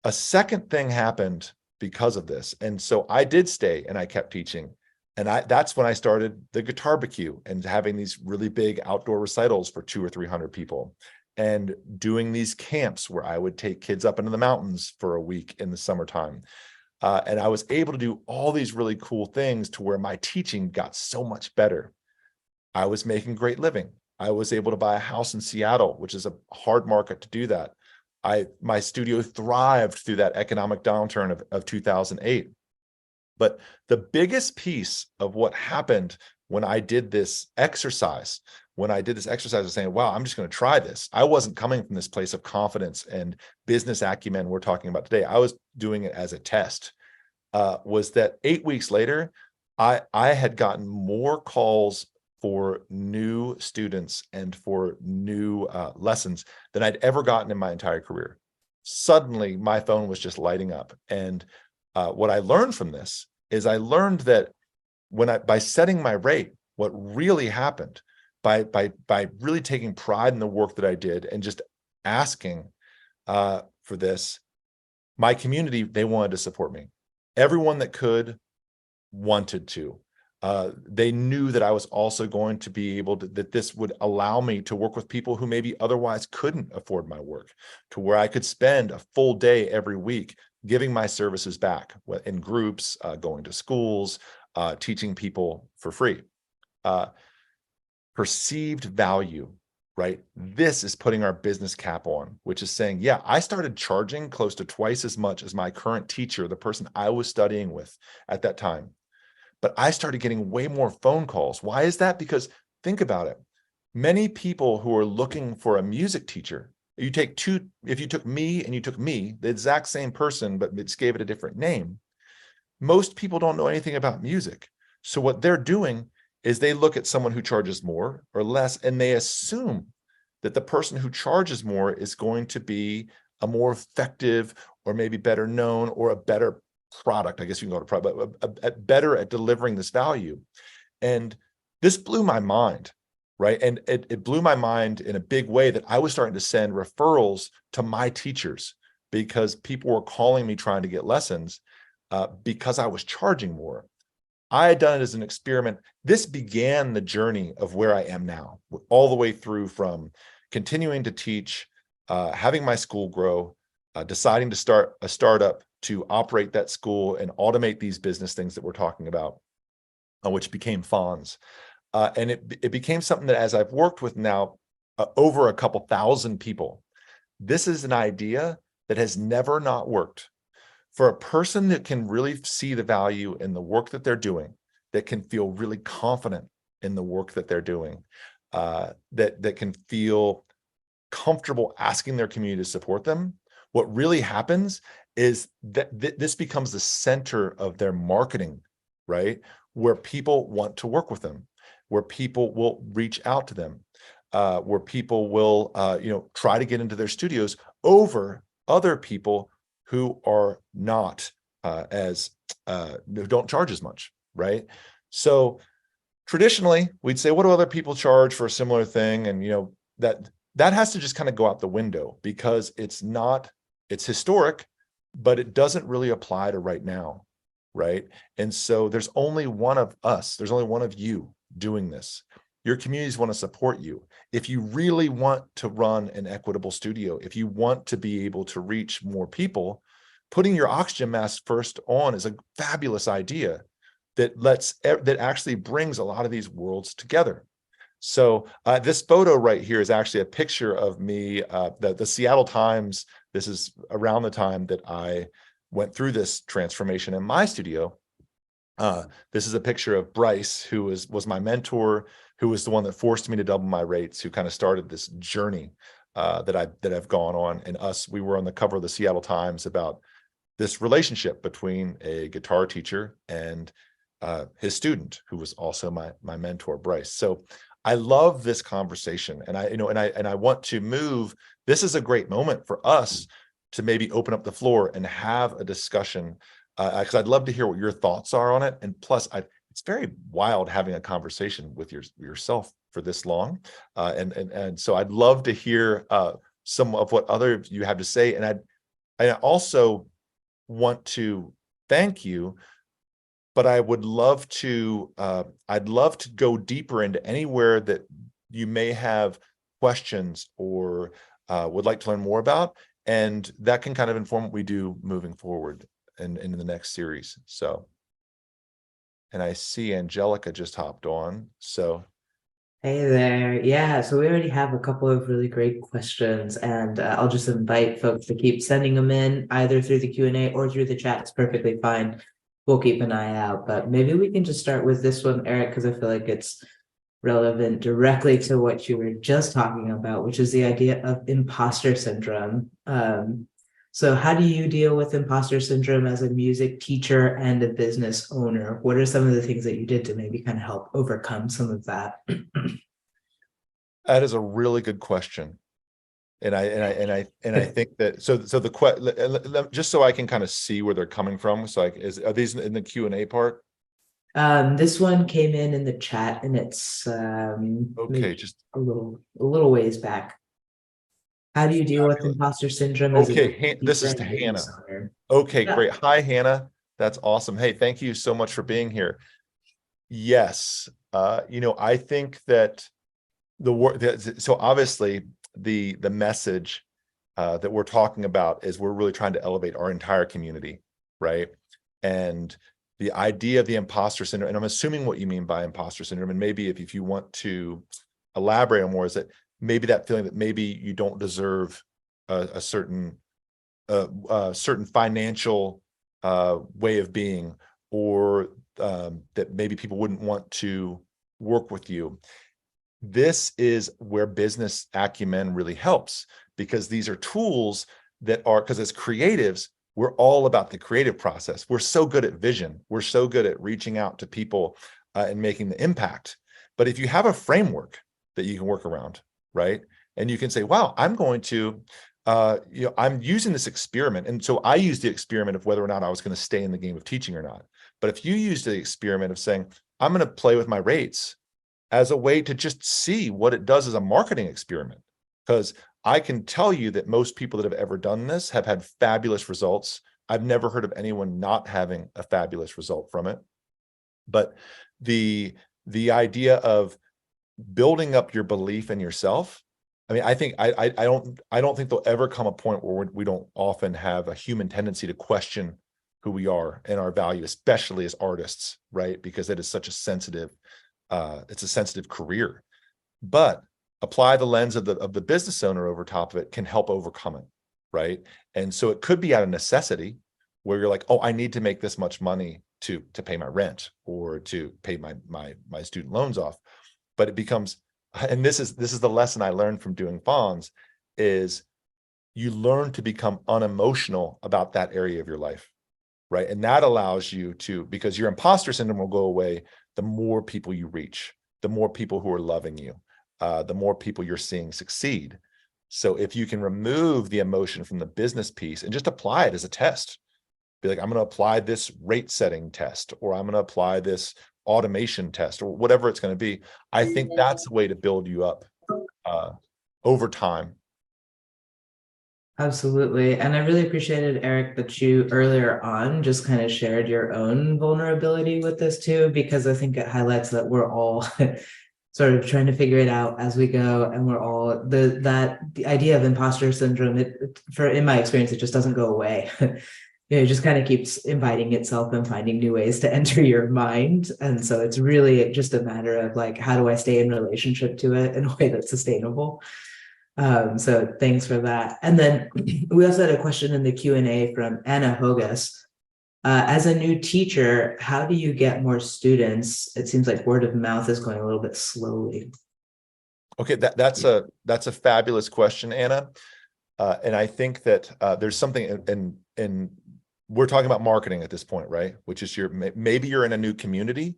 a second thing happened because of this. And so I did stay and I kept teaching. And that's when I started the Guitar Barbecue and having these really big outdoor recitals for 200 or 300 people, and doing these camps where I would take kids up into the mountains for a week in the summertime. And I was able to do all these really cool things to where my teaching got so much better. I was making great living. I was able to buy a house in Seattle, which is a hard market to do that. My studio thrived through that economic downturn of 2008. But the biggest piece of what happened when I did this exercise of saying, wow, I'm just going to try this. I wasn't coming from this place of confidence and business acumen we're talking about today. I was doing it as a test. Was that 8 weeks later, I had gotten more calls for new students and for new lessons than I'd ever gotten in my entire career. Suddenly, my phone was just lighting up. And what I learned from this is I learned that by setting my rate, what really happened by really taking pride in the work that I did and just asking for this, my community, they wanted to support me. Everyone that could wanted to. They knew that I was also going to be able to, that this would allow me to work with people who maybe otherwise couldn't afford my work, to where I could spend a full day every week giving my services back in groups, going to schools, teaching people for free. Perceived value, right? This is putting our business cap on, which is saying, yeah, I started charging close to twice as much as my current teacher, the person I was studying with at that time. But I started getting way more phone calls. Why is that? Because think about it. Many people who are looking for a music teacher, if you took me and you took me, the exact same person, but just gave it a different name, most people don't know anything about music. So what they're doing is they look at someone who charges more or less, and they assume that the person who charges more is going to be a more effective or maybe better known or a better product. I guess you can go to product, but better at delivering this value. And this blew my mind, right? And it blew my mind in a big way that I was starting to send referrals to my teachers because people were calling me trying to get lessons because I was charging more. I had done it as an experiment. This began the journey of where I am now, all the way through from continuing to teach, having my school grow, deciding to start a startup to operate that school and automate these business things that we're talking about, which became Fonz. And it became something that, as I've worked with now over a couple thousand people, this is an idea that has never not worked. For a person that can really see the value in the work that they're doing, that can feel really confident in the work that they're doing, that can feel comfortable asking their community to support them, what really happens is that this becomes the center of their marketing, right? Where people want to work with them, where people will reach out to them, where people will, try to get into their studios over other people who are not who don't charge as much, right? So traditionally, we'd say, what do other people charge for a similar thing? And that has to just kind of go out the window because it's historic, but it doesn't really apply to right now, right? And so there's only one of us, there's only one of you doing this. Your communities want to support you. If you really want to run an equitable studio, if you want to be able to reach more people, putting your oxygen mask first on is a fabulous idea. that actually brings a lot of these worlds together. So this photo right here is actually a picture of me, the Seattle Times. This is around the time that I went through this transformation in my studio. This is a picture of Bryce, who was my mentor, who was the one that forced me to double my rates, who kind of started this journey that I've gone on. And we were on the cover of the Seattle Times about this relationship between a guitar teacher and his student, who was also my mentor, Bryce. So I love this conversation, and I want to move. This is a great moment for us to maybe open up the floor and have a discussion, because I'd love to hear what your thoughts are on it. And plus, it's very wild having a conversation with yourself for this long, and so I'd love to hear some of what other you have to say. And I also want to thank you, but I would love to, I'd love to go deeper into anywhere that you may have questions or would like to learn more about. And that can kind of inform what we do moving forward in the next series. So, and I see Angelica just hopped on. So. Hey there. Yeah, so we already have a couple of really great questions, and I'll just invite folks to keep sending them in either through the Q&A or through the chat. It's perfectly fine. We'll keep an eye out, but maybe we can just start with this one, Eric, because I feel like it's relevant directly to what you were just talking about, which is the idea of imposter syndrome. So how do you deal with imposter syndrome as a music teacher and a business owner? What are some of the things that you did to maybe kind of help overcome some of that? That is a really good question. And I think that just so I can kind of see where they're coming from. So are these in the Q&A part? This one came in the chat, and it's okay, just a little ways back. How do you deal with imposter syndrome? Okay, this is to Hannah. Okay, yeah. Great. Hi, Hannah. That's awesome. Hey, thank you so much for being here. Yes, I think that so obviously the message that we're talking about is we're really trying to elevate our entire community, right? And the idea of the imposter syndrome, and I'm assuming what you mean by imposter syndrome, and maybe if you want to elaborate on more, is that maybe that feeling that maybe you don't deserve a certain financial way of being, or that maybe people wouldn't want to work with you. This is where business acumen really helps, because these are tools that are, because as creatives, we're all about the creative process. We're so good at vision. We're so good at reaching out to people and making the impact. But if you have a framework that you can work around, right? And you can say, wow, I'm going to, I'm using this experiment. And so I used the experiment of whether or not I was going to stay in the game of teaching or not. But if you use the experiment of saying, I'm going to play with my rates as a way to just see what it does as a marketing experiment, because I can tell you that most people that have ever done this have had fabulous results. I've never heard of anyone not having a fabulous result from it. But the idea of building up your belief in yourself, I mean, I think I don't think there'll ever come a point where we don't often have a human tendency to question who we are and our value, especially as artists, right? Because it is such a sensitive, it's a sensitive career. But apply the lens of the business owner over top of it can help overcome it, right? And so it could be out of necessity, where you're like, oh, I need to make this much money to pay my rent or to pay my student loans off. But it becomes, and this is the lesson I learned from doing Fonz, is you learn to become unemotional about that area of your life, right? And that allows you to, because your imposter syndrome will go away the more people you reach, the more people who are loving you, the more people you're seeing succeed. So if you can remove the emotion from the business piece and just apply it as a test, be like, I'm going to apply this rate setting test, or I'm going to apply this automation test, or whatever it's going to be. I think that's the way to build you up over time. Absolutely. And I really appreciated, Eric, that you earlier on just kind of shared your own vulnerability with this too, because I think it highlights that we're all sort of trying to figure it out as we go. And we're all, the idea of imposter syndrome, in my experience, it just doesn't go away. it just kind of keeps inviting itself and finding new ways to enter your mind. And so it's really just a matter of like, how do I stay in relationship to it in a way that's sustainable? So thanks for that. And then we also had a question in the Q&A from Anna Hogas. As a new teacher, how do you get more students? It seems like word of mouth is going a little bit slowly. Okay, that's a fabulous question, Anna. And I think that there's something, and we're talking about marketing at this point, right? Which is maybe you're in a new community,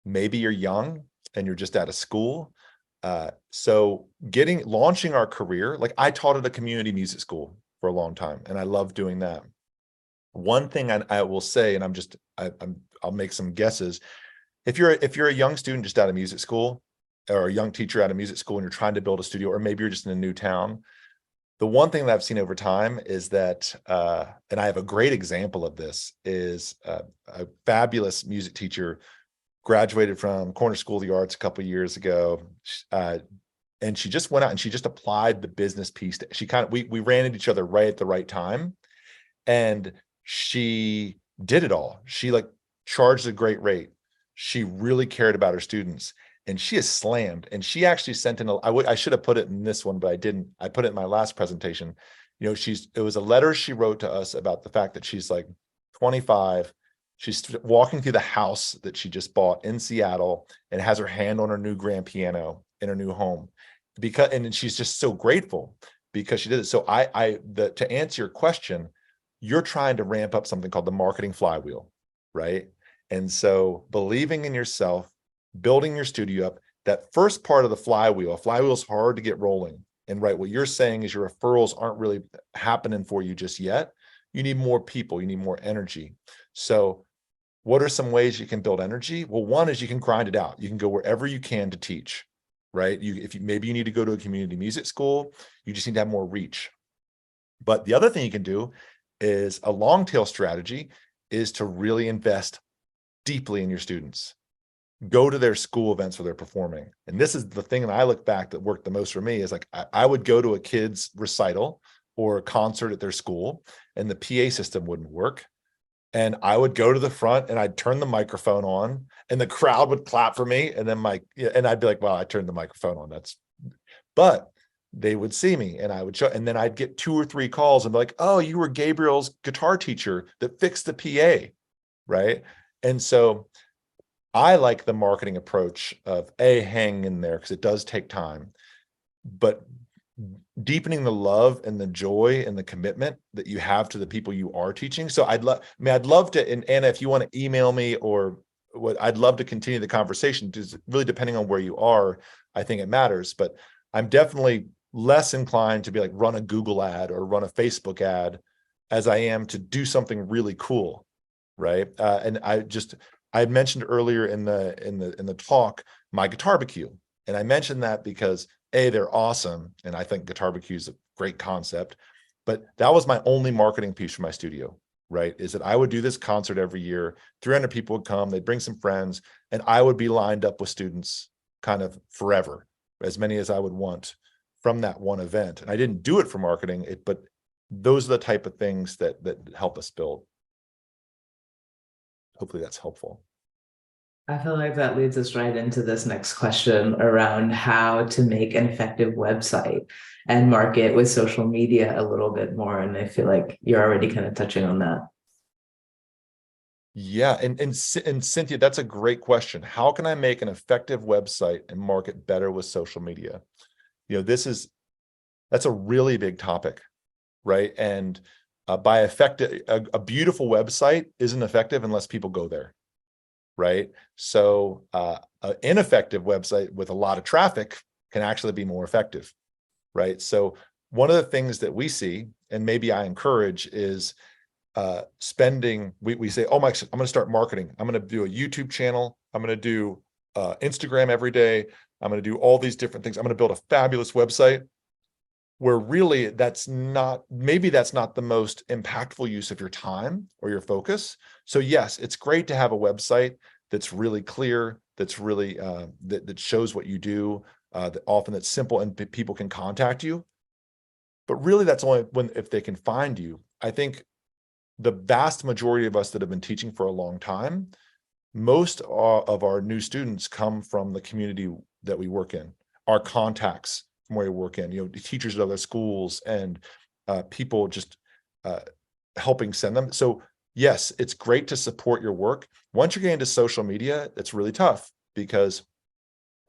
maybe you're young and you're just out of school. So launching our career, like I taught at a community music school for a long time, and I love doing that. One thing I will say, and I'll make some guesses. If you're a young student just out of music school, or a young teacher out of music school, and you're trying to build a studio, or maybe you're just in a new town, the one thing that I've seen over time is that, and I have a great example of this, is a fabulous music teacher graduated from Corner School of the Arts a couple of years ago. And she just went out and she just applied the business piece. We ran into each other right at the right time. And she did it all. She like charged a great rate. She really cared about her students. And she is slammed. And she actually sent in I should have put it in this one, but I didn't. I put it in my last presentation. You know, it was a letter she wrote to us about the fact that she's like 25. She's walking through the house that she just bought in Seattle and has her hand on her new grand piano in her new home, and she's just so grateful because she did it. So to answer your question, you're trying to ramp up something called the marketing flywheel, right? And so believing in yourself, building your studio up, that first part of the flywheel, a flywheel is hard to get rolling. And right, what you're saying is your referrals aren't really happening for you just yet. You need more people, you need more energy. So what are some ways you can build energy? Well, one is you can grind it out. You can go wherever you can to teach, right? Maybe you need to go to a community music school, you just need to have more reach. But the other thing you can do is a long tail strategy is to really invest deeply in your students. Go to their school events where they're performing. And this is the thing that I look back that worked the most for me is like, I would go to a kid's recital or a concert at their school and the PA system wouldn't work. And I would go to the front and I'd turn the microphone on and the crowd would clap for me. And then and I'd be like, well, I turned the microphone on. But they would see me and I would show, and then I'd get 2 or 3 calls and be like, oh, you were Gabriel's guitar teacher that fixed the PA. Right. And so I like the marketing approach of hang in there because it does take time, but deepening the love and the joy and the commitment that you have to the people you are teaching. So I'd love to, and Anna, if you want to email me or what, I'd love to continue the conversation. Just really depending on where you are, I think it matters, but I'm definitely less inclined to be like run a Google ad or run a Facebook ad as I am to do something really cool. Right. And I mentioned earlier in the talk, my guitar barbecue. And I mentioned that because they're awesome. And I think guitar barbecue is a great concept, but that was my only marketing piece for my studio, right? Is that I would do this concert every year, 300 people would come, they'd bring some friends, and I would be lined up with students kind of forever, as many as I would want from that one event. And I didn't do it for marketing, but those are the type of things that help us build. Hopefully that's helpful. I feel like that leads us right into this next question around how to make an effective website and market with social media a little bit more. And I feel like you're already kind of touching on that. Yeah. And Cynthia, that's a great question. How can I make an effective website and market better with social media? You know, that's a really big topic, right? And by effective, a beautiful website isn't effective unless people go there. Right. So an ineffective website with a lot of traffic can actually be more effective. Right. So one of the things that we see, and maybe I encourage, is spending. We say, oh, I'm going to start marketing. I'm going to do a YouTube channel. I'm going to do Instagram every day. I'm going to do all these different things. I'm going to build a fabulous website. Where really maybe that's not the most impactful use of your time or your focus. So yes, it's great to have a website that's really clear, that's really that shows what you do, that often that's simple and people can contact you. But really that's only if they can find you. I think the vast majority of us that have been teaching for a long time, most of our new students come from the community that we work in, our contacts from where we work in, teachers at other schools and people just helping send them. So yes, it's great to support your work. Once you're getting into social media, it's really tough, because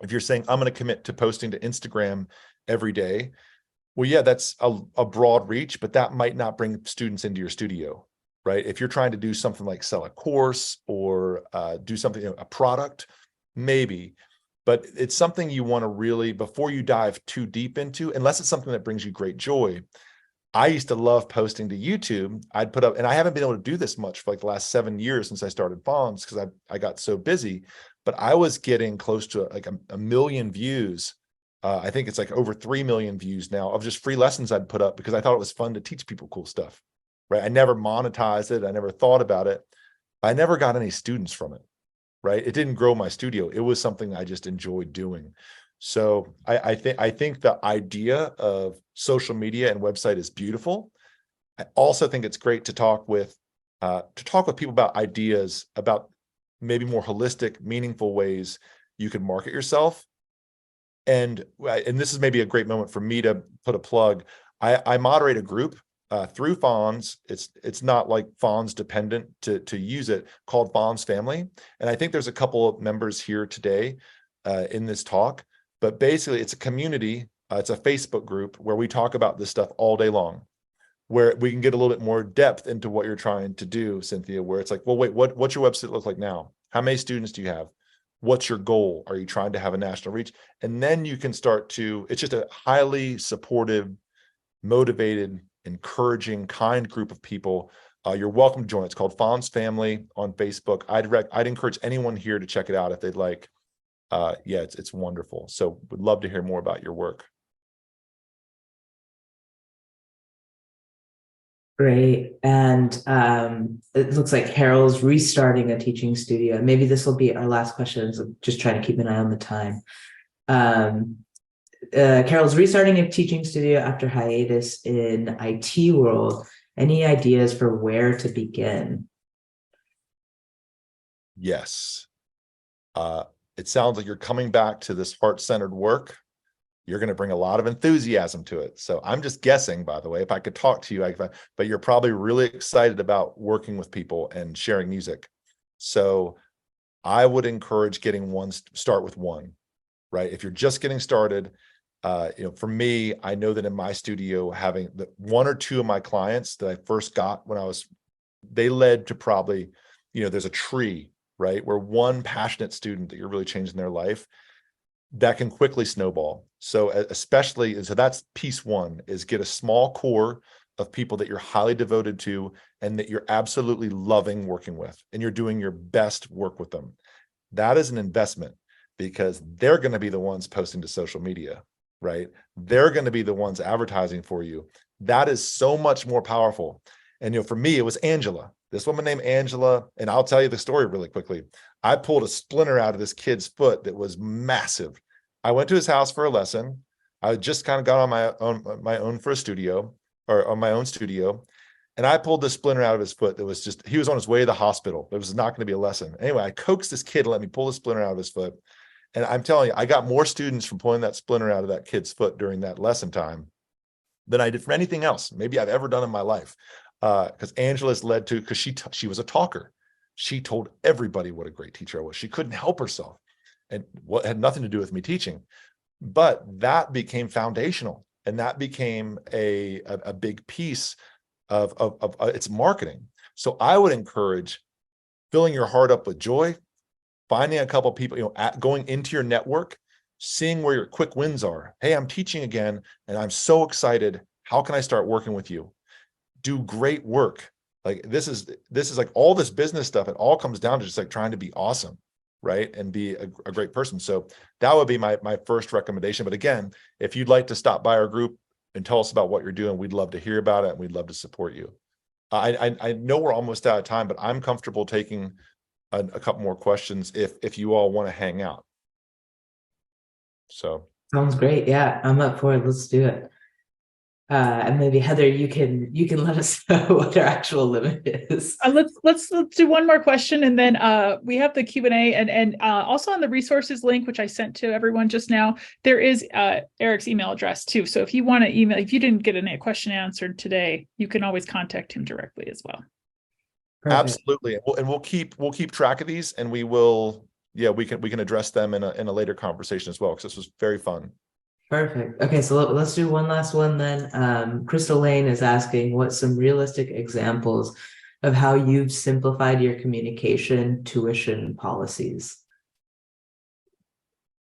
if you're saying, I'm going to commit to posting to Instagram every day, well, yeah, that's a broad reach, but that might not bring students into your studio, right? If you're trying to do something like sell a course or do something, a product, maybe, but it's something you want to really, before you dive too deep into, unless it's something that brings you great joy. I used to love posting to YouTube. I'd put up, and I haven't been able to do this much for like the last 7 years since I started Fonz, because I got so busy, but I was getting close to like a million views. I think it's like over 3 million views now of just free lessons I'd put up because I thought it was fun to teach people cool stuff, right? I never monetized it. I never thought about it. I never got any students from it, right? It didn't grow my studio. It was something I just enjoyed doing. So I think the idea of social media and website is beautiful. I also think it's great to talk with people about ideas, about maybe more holistic, meaningful ways you can market yourself. And this is maybe a great moment for me to put a plug. I moderate a group through Fonz. It's not like Fonz dependent to use it, called Fonz Family. And I think there's a couple of members here today in this talk, but basically it's a community. It's a Facebook group where we talk about this stuff all day long, where we can get a little bit more depth into what you're trying to do, Cynthia, where it's like, well, wait, what's your website look like now? How many students do you have? What's your goal? Are you trying to have a national reach? And then you can start to, it's just a highly supportive, motivated, encouraging, kind group of people. You're welcome to join. It's called Fonz Family on Facebook. I'd encourage anyone here to check it out if they'd like. Yeah, it's wonderful. So would love to hear more about your work. Great. And it looks like Carol's restarting a teaching studio. Maybe this will be our last question. So just trying to keep an eye on the time. Carol's restarting a teaching studio after hiatus in IT world. Any ideas for where to begin? Yes. It sounds like you're coming back to this heart-centered work. You're going to bring a lot of enthusiasm to it. So I'm just guessing, by the way, if I could talk to you, but you're probably really excited about working with people and sharing music. So I would encourage start with one, right? If you're just getting started, for me, I know that in my studio, having one or two of my clients that I first got they led to probably, there's a tree, right? Where one passionate student that you're really changing their life, that can quickly snowball. So that's piece one, is get a small core of people that you're highly devoted to and that you're absolutely loving working with, and you're doing your best work with them. That is an investment, because they're going to be the ones posting to social media, right? They're going to be the ones advertising for you. That is so much more powerful. And for me, it was Angela, this woman named Angela. And I'll tell you the story really quickly. I pulled a splinter out of this kid's foot that was massive. I went to his house for a lesson. I just kind of got on my own for a studio, or on my own studio. And I pulled the splinter out of his foot that was he was on his way to the hospital. It was not going to be a lesson. Anyway, I coaxed this kid to let me pull the splinter out of his foot. And I'm telling you, I got more students from pulling that splinter out of that kid's foot during that lesson time than I did from anything else maybe I've ever done in my life. Because Angela's led to, because she was a talker. She told everybody what a great teacher I was. She couldn't help herself, and what had nothing to do with me teaching. But that became foundational, and that became a big piece of its marketing. So I would encourage filling your heart up with joy, finding a couple of people, going into your network, seeing where your quick wins are. Hey, I'm teaching again, and I'm so excited. How can I start working with you? Do great work. Like this is like all this business stuff. It all comes down to just like trying to be awesome, right? And be a great person. So that would be my first recommendation. But again, if you'd like to stop by our group and tell us about what you're doing, we'd love to hear about it, and we'd love to support you. I know we're almost out of time, but I'm comfortable taking a couple more questions if you all want to hang out. So Sounds great. Yeah, I'm up for it. Let's do it. And maybe Heather, you can let us know what our actual limit is. Let's do one more question, and then we have the Q&A, and also on the resources link, which I sent to everyone just now, there is Eric's email address too. So if you want to email, if you didn't get a question answered today, you can always contact him directly as well. Perfect. Absolutely, and we'll keep track of these, and we will, yeah, we can address them in a later conversation as well, because this was very fun. Perfect. Okay, so let's do one last one then. Crystal Lane is asking what some realistic examples of how you've simplified your communication tuition policies.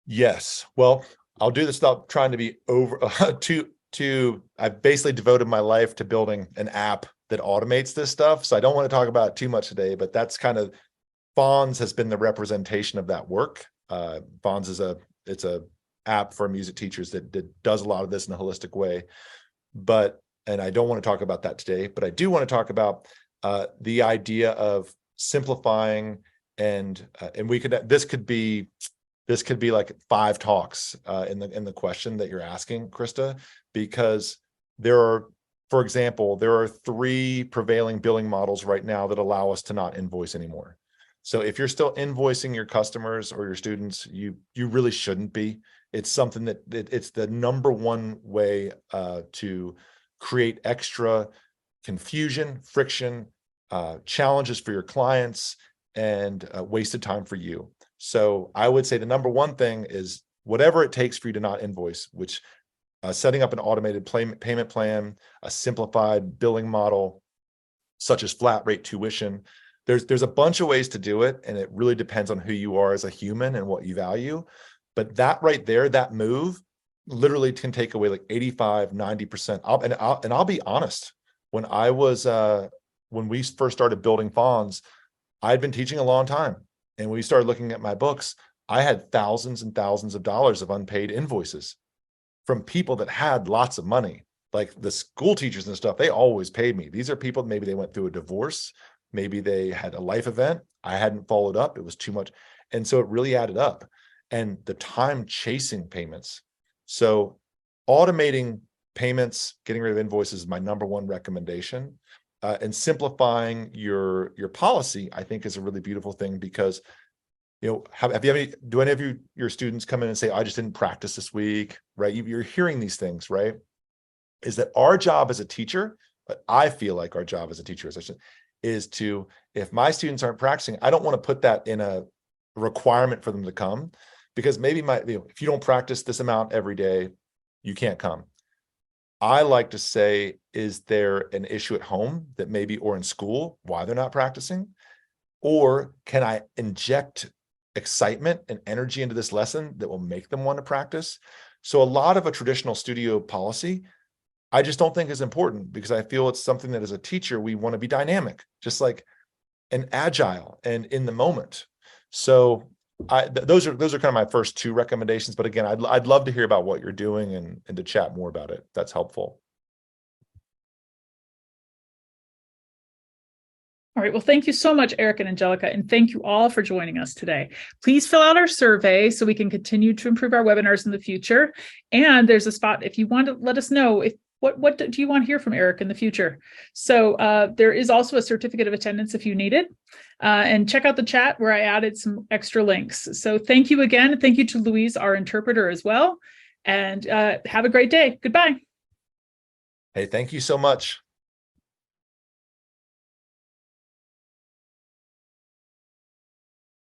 Yes, well, I'll do this without trying to be over I've basically devoted my life to building an app that automates this stuff, so I don't want to talk about it too much today, but that's kind of, Fonz has been the representation of that work. Fonz is it's a app for music teachers that does a lot of this in a holistic way. And I don't want to talk about that today, but I do want to talk about the idea of simplifying, and this could be like 5 talks in the question that you're asking, Krista, because for example, there are 3 prevailing billing models right now that allow us to not invoice anymore. So if you're still invoicing your customers or your students, you really shouldn't be. It's something that it's the number one way to create extra confusion, friction, challenges for your clients, and wasted time for you. So I would say the number one thing is whatever it takes for you to not invoice, which setting up an automated payment plan, a simplified billing model, such as flat rate tuition. There's a bunch of ways to do it, and it really depends on who you are as a human and what you value. But that right there, that move literally can take away like 85, 90%. I'll be honest, when we first started building Fonz, I'd been teaching a long time. And when we started looking at my books, I had thousands and thousands of dollars of unpaid invoices from people that had lots of money. Like the school teachers and stuff, they always paid me. These are people, maybe they went through a divorce, maybe they had a life event. I hadn't followed up. It was too much. And so it really added up. And the time chasing payments. So automating payments, getting rid of invoices is my number one recommendation. And simplifying your policy, I think, is a really beautiful thing, because do any of your students come in and say, I just didn't practice this week, right? You're hearing these things, right? Is that our job as a teacher, but I feel like our job as a teacher is to, if my students aren't practicing, I don't want to put that in a requirement for them to come, because maybe if you don't practice this amount every day, you can't come. I like to say, is there an issue at home that maybe, or in school, why they're not practicing? Or can I inject excitement and energy into this lesson that will make them want to practice? So a lot of a traditional studio policy, I just don't think is important, because I feel it's something that as a teacher, we want to be dynamic, just like, and agile and in the moment. So those are kind of my first 2 recommendations. But again, I'd love to hear about what you're doing and to chat more about it. That's helpful. All right. Well, thank you so much, Eric and Angelica, and thank you all for joining us today. Please fill out our survey so we can continue to improve our webinars in the future. And there's a spot if you want to let us know what do you want to hear from Eric in the future. So there is also a certificate of attendance if you need it. And check out the chat where I added some extra links. So thank you again. Thank you to Louise, our interpreter, as well. And have a great day. Goodbye. Hey, thank you so much.